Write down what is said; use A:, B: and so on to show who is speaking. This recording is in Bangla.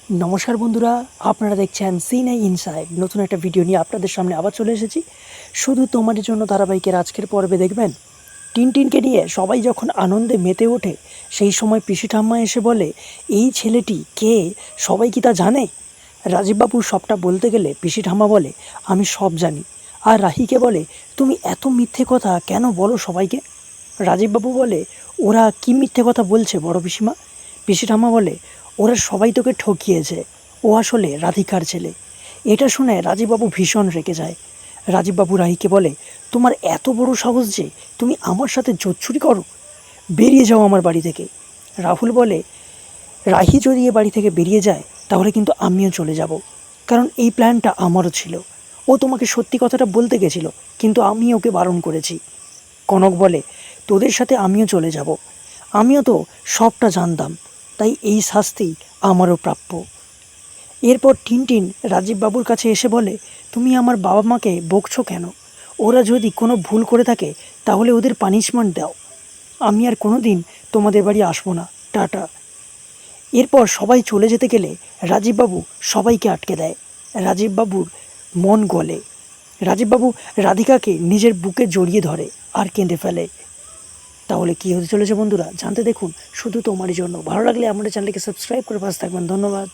A: নমস্কার বন্ধুরা, আপনারা দেখছেন সিনে ইনসাইড। নতুন একটা ভিডিও নিয়ে আপনাদের সামনে আবার চলে এসেছি। শুধু তোমাদের জন্য ধারাবাহিকের আজকের পর্বে দেখবেন টিনটিনকে নিয়ে সবাই যখন আনন্দে মেতে ওঠে, সেই সময় পিসি ঠাম্মা এসে বলে, এই ছেলেটি কে, সবাই কি তা জানে? রাজীববাবু সবটা বলতে গেলে পিসি ঠাম্মা বলে, আমি সব জানি। আর রাহিকে বলে, তুমি এত মিথ্যে কথা কেন বলো সবাইকে? রাজীববাবু বলে, ওরা কি মিথ্যে কথা বলছে বড় পিসিমা? পিসি ঠাম্মা বলে, ওরা সবাই তোকে ঠকিয়েছে, ও আসলে রাধিকার ছেলে। এটা শুনে রাজীববাবু ভীষণ রেগে যায়। রাজীববাবু রাহিকে বলে, তোমার এত বড় সাহস যে তুমি আমার সাথে জোচ্চুরি করো, বেরিয়ে যাও আমার বাড়ি থেকে। রাহুল বলে, রাহি যদি এ বাড়ি থেকে বেরিয়ে যায় তাহলে কিন্তু আমিও চলে যাব, কারণ এই প্ল্যানটা আমারও ছিল। ও তোমাকে সত্যি কথাটা বলতে গেছিল, কিন্তু আমি ওকে বারণ করেছি। কনক বলে, তোদের সাথে আমিও চলে যাব, আমিও তো সবটা জানতাম, তাই এই শাস্তি আমারও প্রাপ্য। এরপর টিনটিন রাজীববাবুর কাছে এসে বলে, তুমি আমার বাবা মাকে বকছো কেন? ওরা যদি কোনো ভুল করে থাকে তাহলে ওদের পানিশমেন্ট দাও। আমি আর কোনো দিন তোমাদের বাড়ি আসবো না, টাটা। এরপর সবাই চলে যেতে গেলে রাজীববাবু সবাইকে আটকে দেয়। রাজীববাবুর মন গলে। রাজীববাবু রাধিকাকে নিজের বুকে জড়িয়ে ধরে আর কেঁদে ফেলে। তাহলে কী হতে চলেছে বন্ধুরা, জানতে দেখুন শুধু তোমারই জন্য। ভালো লাগলে আমাদের চ্যানেলকে সাবস্ক্রাইব করে পাশে থাকবেন। ধন্যবাদ।